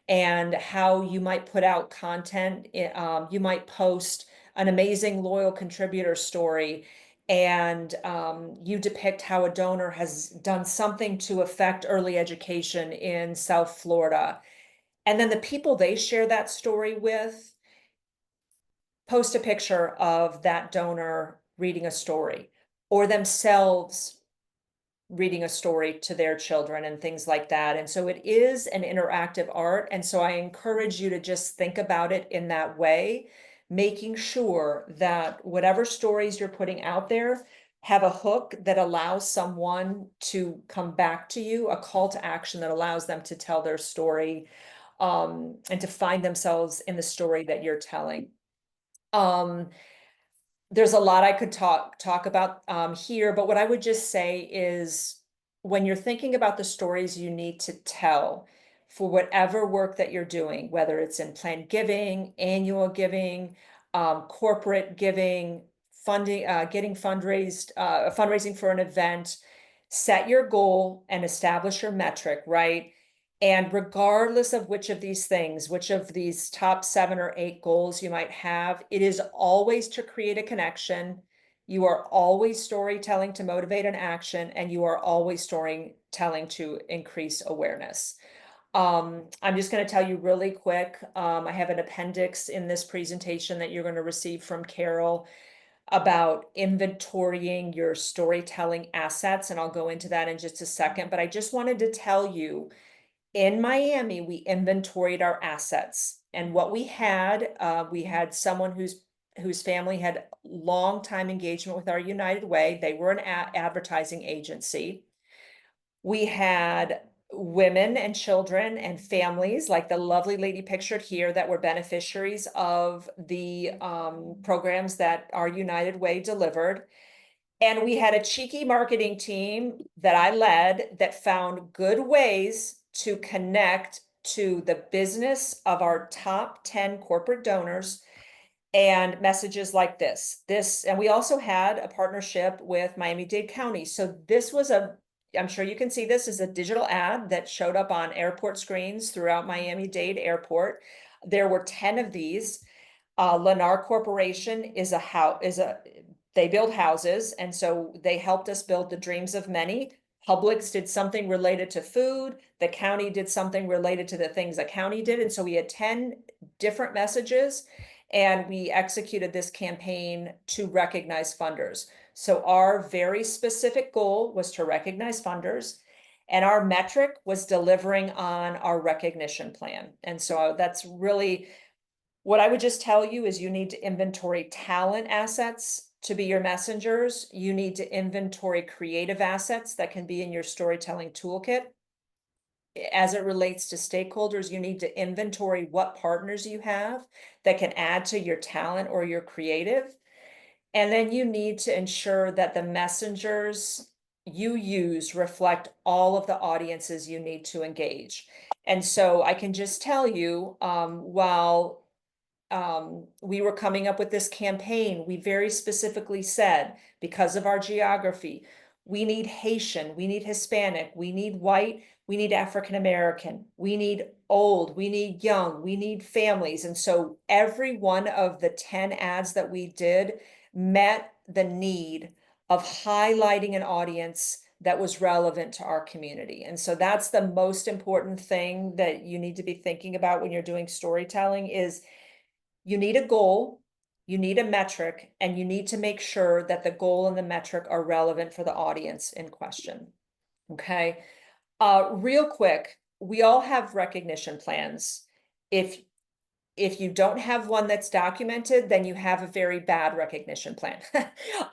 and how you might put out content. You might post an amazing loyal contributor story, and you depict how a donor has done something to affect early education in South Florida. And then the people they share that story with post a picture of that donor reading a story, or themselves reading a story to their children and things like that. And so it is an interactive art. And so I encourage you to just think about it in that way, making sure that whatever stories you're putting out there have a hook that allows someone to come back to you, a call to action that allows them to tell their story, and to find themselves in the story that you're telling. There's a lot I could talk about here, but what I would just say is when you're thinking about the stories you need to tell for whatever work that you're doing, whether it's in planned giving, annual giving, corporate giving, funding, getting fundraising for an event, set your goal and establish your metric, right? And regardless of which of these things, which of these top 7 or 8 goals you might have, it is always to create a connection. You are always storytelling to motivate an action, and you are always storytelling to increase awareness. I'm just going to tell you really quick. I have an appendix in this presentation that you're going to receive from Carol about inventorying your storytelling assets, and I'll go into that in just a second. But I just wanted to tell you, in Miami, we inventoried our assets, and what we had someone whose family had long time engagement with our United Way. They were an advertising agency. We had women and children and families, like the lovely lady pictured here, that were beneficiaries of the programs that our United Way delivered. And we had a cheeky marketing team that I led that found good ways to connect to the business of our top 10 corporate donors and messages like this. And we also had a partnership with Miami-Dade County. So this was I'm sure you can see this as a digital ad that showed up on airport screens throughout Miami-Dade Airport. There were 10 of these. Lennar Corporation they build houses, and so they helped us build the dreams of many. Publix did something related to food. The county did something related to the things the county did. And so we had 10 different messages, and we executed this campaign to recognize funders. So our very specific goal was to recognize funders, and our metric was delivering on our recognition plan. And so that's really what I would just tell you is you need to inventory talent assets to be your messengers. You need to inventory creative assets that can be in your storytelling toolkit. As it relates to stakeholders, you need to inventory what partners you have that can add to your talent or your creative. And then you need to ensure that the messengers you use reflect all of the audiences you need to engage. And so I can just tell you, while we were coming up with this campaign, we very specifically said, because of our geography, we need Haitian, we need Hispanic, we need white, we need African American, we need old, we need young, we need families. And so every one of the 10 ads that we did met the need of highlighting an audience that was relevant to our community. And so that's the most important thing that you need to be thinking about when you're doing storytelling is you need a goal, you need a metric, and you need to make sure that the goal and the metric are relevant for the audience in question. Okay. Real quick, we all have recognition plans. If you don't have one that's documented, then you have a very bad recognition plan.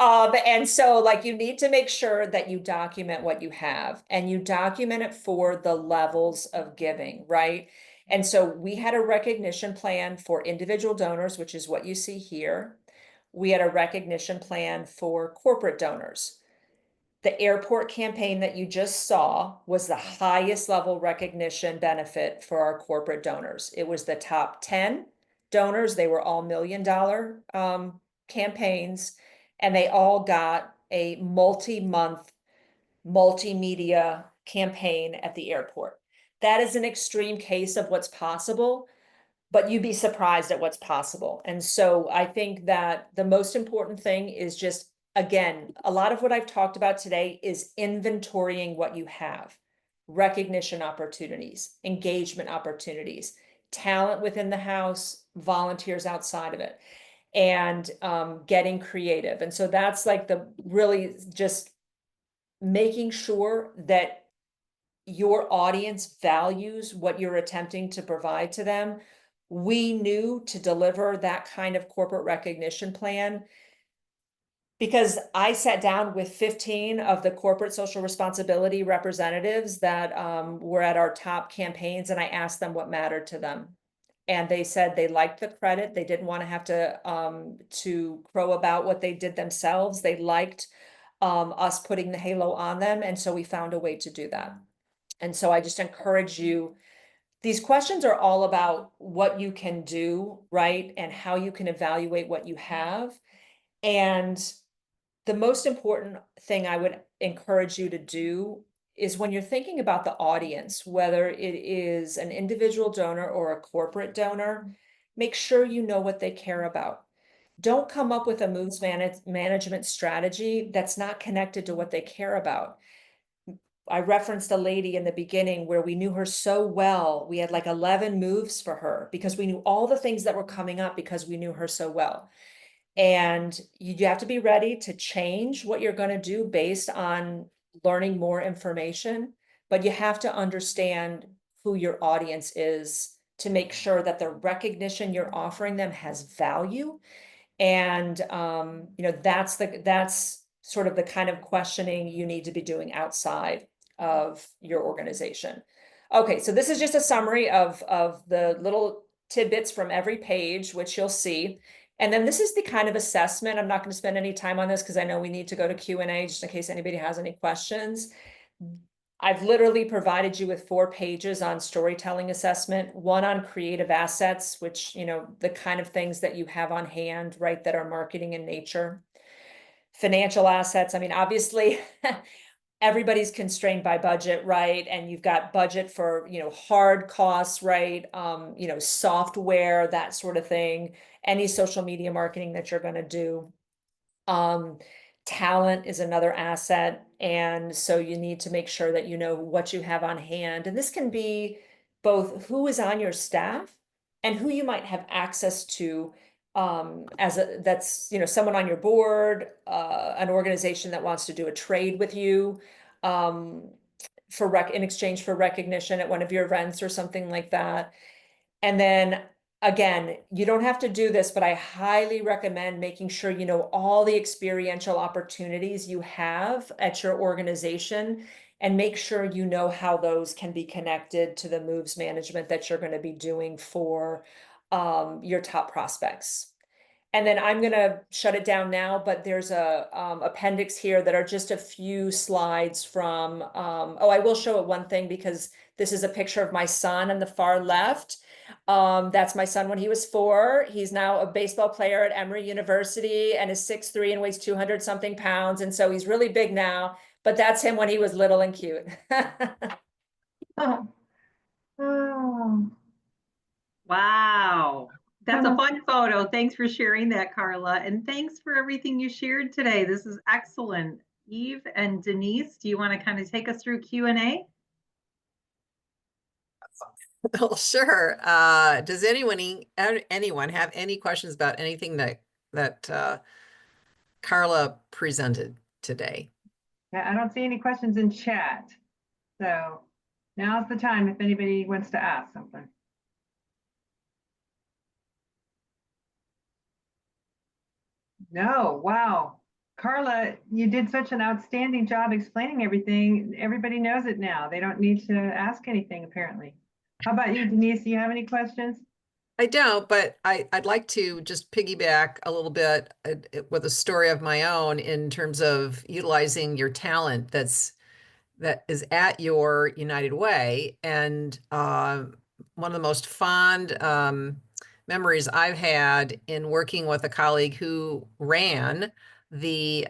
And so like you need to make sure that you document what you have, and you document it for the levels of giving, right? And so we had a recognition plan for individual donors, which is what you see here. We had a recognition plan for corporate donors. The airport campaign that you just saw was the highest level recognition benefit for our corporate donors. It was the top 10 donors. They were all $1 million campaigns, and they all got a multi-month multimedia campaign at the airport. That is an extreme case of what's possible, but you'd be surprised at what's possible. And so I think that the most important thing is just, again, a lot of what I've talked about today is inventorying what you have, recognition opportunities, engagement opportunities, talent within the house, volunteers outside of it, and getting creative. And so that's like the really just making sure that your audience values what you're attempting to provide to them. We knew to deliver that kind of corporate recognition plan because I sat down with 15 of the corporate social responsibility representatives that were at our top campaigns, and I asked them what mattered to them. And they said they liked the credit. They didn't want to have to crow about what they did themselves. They liked us putting the halo on them. And so we found a way to do that. And so I just encourage you, these questions are all about what you can do, right? And how you can evaluate what you have. And the most important thing I would encourage you to do is when you're thinking about the audience, whether it is an individual donor or a corporate donor, make sure you know what they care about. Don't come up with a moves management strategy that's not connected to what they care about. I referenced a lady in the beginning where we knew her so well. We had like 11 moves for her because we knew all the things that were coming up because we knew her so well. And you have to be ready to change what you're going to do based on learning more information, but you have to understand who your audience is to make sure that the recognition you're offering them has value. And that's sort of the kind of questioning you need to be doing outside of your organization. Okay, so this is just a summary of the little tidbits from every page, which you'll see. And then this is the kind of assessment. I'm not going to spend any time on this because I know we need to go to Q&A just in case anybody has any questions. I've literally provided you with 4 pages on storytelling assessment, 1 on creative assets, which, the kind of things that you have on hand, right, that are marketing in nature. Financial assets. I mean, obviously, everybody's constrained by budget, right? And you've got budget for, hard costs, right? Software, that sort of thing, any social media marketing that you're going to do. Talent is another asset. And so you need to make sure that you know what you have on hand. And this can be both who is on your staff and who you might have access to that's someone on your board, an organization that wants to do a trade with you in exchange for recognition at one of your events or something like that. And then again, you don't have to do this, but I highly recommend making sure you know all the experiential opportunities you have at your organization, and make sure you know how those can be connected to the moves management that you're going to be doing for your top prospects. And then I'm going to shut it down now, but there's a appendix here that are just a few slides from, I will show it one thing, because this is a picture of my son on the far left. That's my son when he was 4. He's now a baseball player at Emory University and is 6'3" and weighs 200 something pounds. And so he's really big now, but that's him when he was little and cute. Oh. Oh. Wow. That's a fun photo. Thanks for sharing that, Carla. And thanks for everything you shared today. This is excellent. Eve and Denise, do you want to kind of take us through Q&A? Well, sure. Does anyone have any questions about anything that Carla presented today? Yeah, I don't see any questions in chat. So now's the time if anybody wants to ask something. No, wow. Carla, you did such an outstanding job explaining everything. Everybody knows it now. They don't need to ask anything, apparently. How about you, Denise? Do you have any questions? I don't, but I'd like to just piggyback a little bit with a story of my own in terms of utilizing your talent that is at your United Way. And one of the most fond memories I've had in working with a colleague who ran the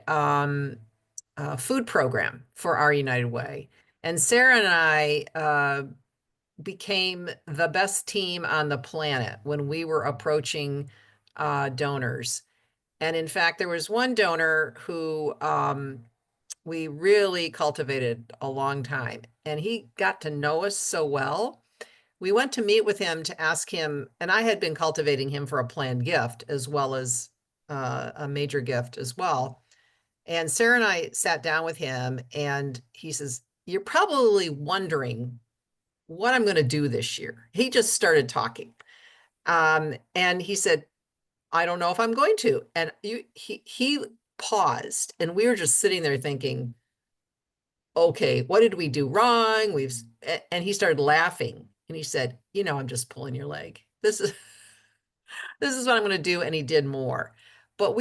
food program for our United Way. And Sarah and I became the best team on the planet when we were approaching donors. And in fact, there was one donor who we really cultivated a long time, and he got to know us so well. We went to meet with him to ask him, and I had been cultivating him for a planned gift as well as a major gift as well. And Sarah and I sat down with him, and he says, "You're probably wondering what I'm going to do this year." He just started talking. And he said, "I don't know if I'm going to." And he paused, and we were just sitting there thinking, okay, what did we do wrong? And he started laughing, and he said, "I'm just pulling your leg. This is what I'm going to do." And he did more. But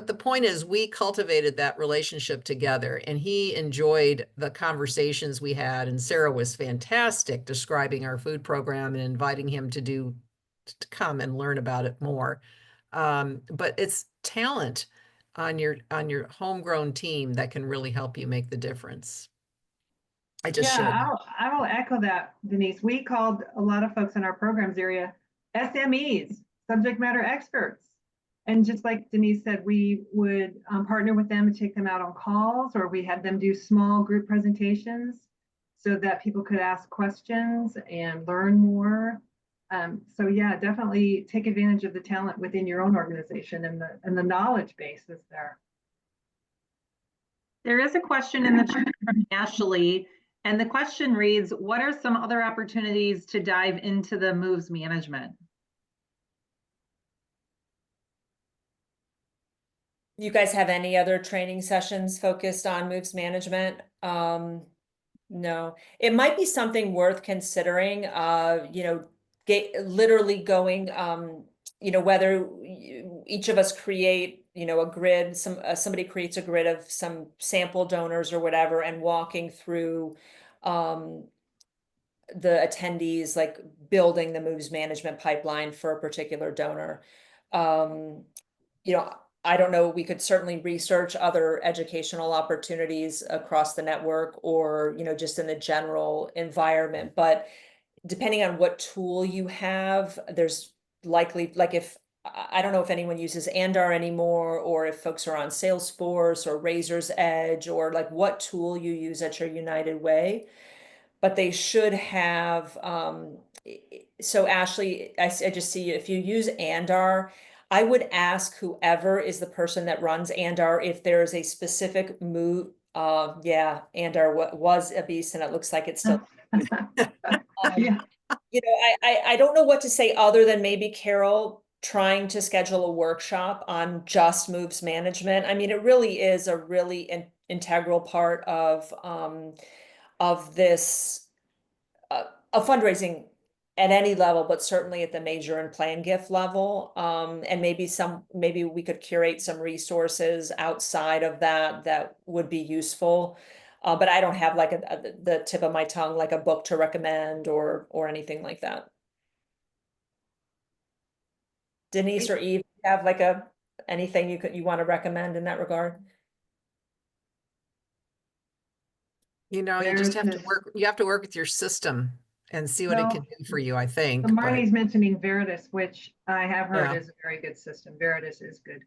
the point is, we cultivated that relationship together, and he enjoyed the conversations we had. And Sarah was fantastic describing our food program and inviting him to come and learn about it more. But it's talent on your homegrown team that can really help you make the difference. I just shared. Yeah, I will echo that, Denise. We called a lot of folks in our programs area SMEs, subject matter experts. And just like Denise said, we would partner with them and take them out on calls, or we had them do small group presentations so that people could ask questions and learn more. So yeah, definitely take advantage of the talent within your own organization, and the knowledge base is there. There is a question in the chat from Ashley, and the question reads, what are some other opportunities to dive into the moves management? You guys have any other training sessions focused on moves management? No, it might be something worth considering, literally going, whether each of us create, a grid, somebody creates a grid of some sample donors or whatever, and walking through, the attendees, like building the moves management pipeline for a particular donor. I don't know, we could certainly research other educational opportunities across the network or, just in the general environment. But depending on what tool you have, there's likely, like if, I don't know if anyone uses Andar anymore, or if folks are on Salesforce or Razor's Edge, or like what tool you use at your United Way. But they should have, so Ashley, I just see if you use Andar, I would ask whoever is the person that runs Andar if there is a specific move. Yeah, Andar was a beast, and it looks like it's still. Yeah. I don't know what to say other than maybe Carol trying to schedule a workshop on just moves management. I mean, it really is a really integral part of this of fundraising at any level, but certainly at the major and plan gift level. And maybe we could curate some resources outside of that would be useful. But I don't have like the tip of my tongue, like a book to recommend or anything like that. Denise or Eve, have like anything you want to recommend in that regard? You just There's have to this- work, you have to work with your system and see what it can do for you, I think. So but- Marnie's mentioning Veritas, which I have heard Yeah. is a very good system. Veritas is good.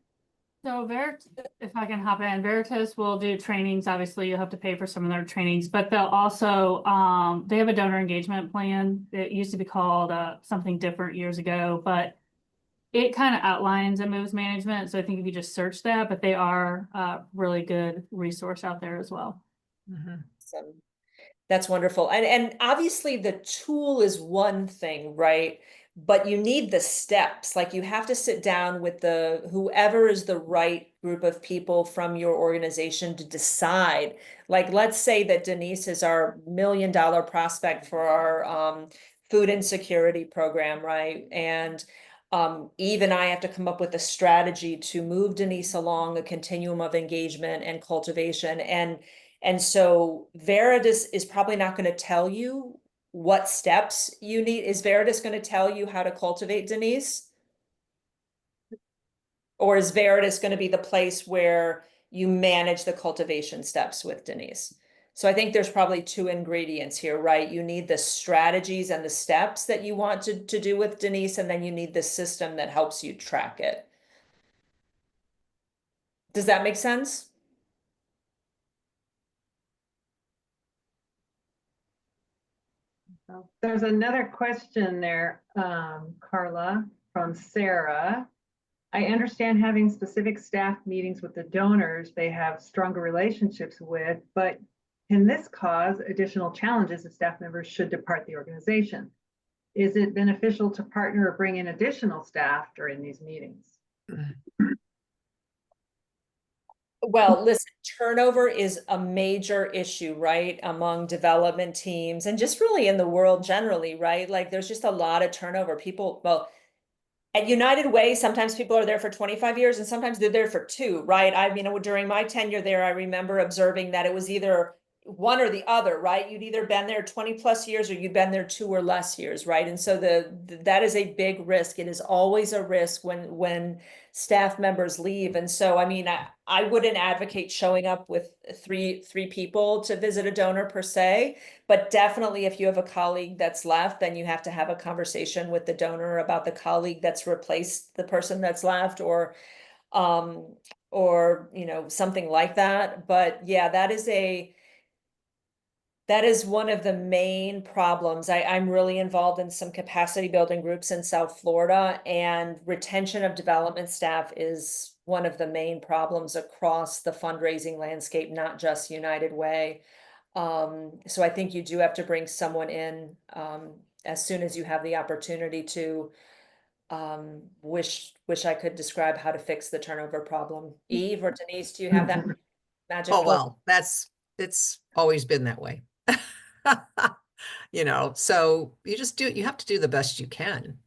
So Veritas, if I can hop in, Veritas will do trainings. Obviously, you'll have to pay for some of their trainings, but they'll also, they have a donor engagement plan. It used to be called something different years ago, but it kind of outlines and moves management. So I think if you just search that, but they are a really good resource out there as well. Mhm. So that's wonderful. And obviously the tool is one thing, right? But you need the steps. Like you have to sit down with whoever is the right group of people from your organization to decide. Like, let's say that Denise is our $1 million prospect for our food insecurity program, right? And Eve and I have to come up with a strategy to move Denise along a continuum of engagement and cultivation. And so Veritas is probably not going to tell you what steps you need. Is Veritas going to tell you how to cultivate Denise? Or is Veritas going to be the place where you manage the cultivation steps with Denise? So I think there's probably two ingredients here, right? You need the strategies and the steps that you want to do with Denise, and then you need the system that helps you track it. Does that make sense? There's another question there, Carla, from Sarah. I understand having specific staff meetings with the donors they have stronger relationships with, but can this cause additional challenges if staff members should depart the organization? Is it beneficial to partner or bring in additional staff during these meetings? Well, listen, turnover is a major issue, right? Among development teams and just really in the world generally, right? Like there's just a lot of turnover. Well, at United Way, sometimes people are there for 25 years and sometimes they're there for 2, right? I mean, during my tenure there, I remember observing that it was either one or the other, right? You'd either been there 20 plus years or you'd been there 2 or less years, right? And so that is a big risk. It is always a risk when staff members leave. And so, I mean, I wouldn't advocate showing up with three people to visit a donor per se, but definitely if you have a colleague that's left, then you have to have a conversation with the donor about the colleague that's replaced the person that's left, or something like that. But yeah, that is one of the main problems. I'm really involved in some capacity building groups in South Florida, and retention of development staff is one of the main problems across the fundraising landscape, not just United Way. So I think you do have to bring someone in as soon as you have the opportunity to. Wish I could describe how to fix the turnover problem. Eve or Denise, do you have that magic Oh, book? well, it's always been that way. So you have to do the best you can.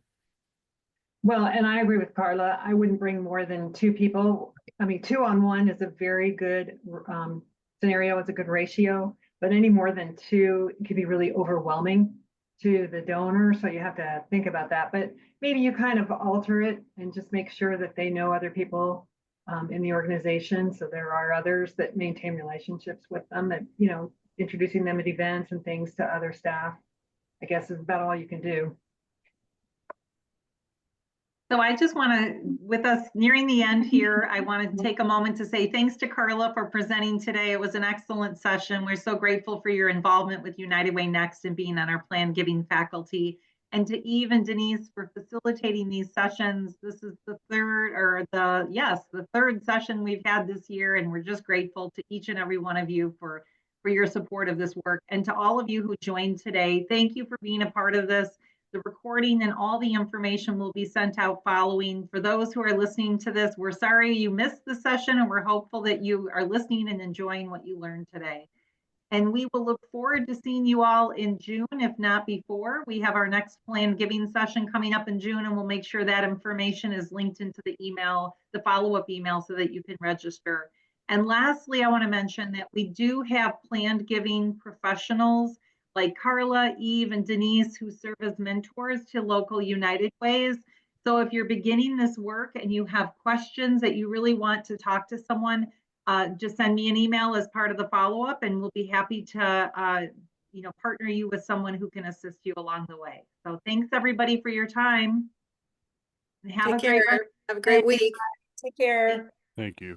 Well, and I agree with Carla. I wouldn't bring more than 2 people. I mean, 2 on 1 is a very good scenario. It's a good ratio, but any more than 2 could be really overwhelming to the donor. So you have to think about that. But maybe you kind of alter it and just make sure that they know other people in the organization. So there are others that maintain relationships with them that, you know, introducing them at events and things to other staff, I guess is about all you can do. So I just want to, with us nearing the end here, I want to take a moment to say thanks to Carla for presenting today. It was an excellent session. We're so grateful for your involvement with United Way Next and being on our plan giving faculty. And to Eve and Denise for facilitating these sessions. This is the third session we've had this year, and we're just grateful to each and every one of you for your support of this work. And to all of you who joined today, thank you for being a part of this. The recording and all the information will be sent out following. For those who are listening to this, we're sorry you missed the session, and we're hopeful that you are listening and enjoying what you learned today. And we will look forward to seeing you all in June, if not before. We have our next planned giving session coming up in June, and we'll make sure that information is linked into the email, the follow-up email, so that you can register. And lastly, I want to mention that we do have planned giving professionals like Carla, Eve, and Denise, who serve as mentors to local United Ways. So if you're beginning this work and you have questions that you really want to talk to someone, just send me an email as part of the follow-up, and we'll be happy to partner you with someone who can assist you along the way. So thanks everybody for your time. And have a great rest. Have a great week. Take care. Thank you.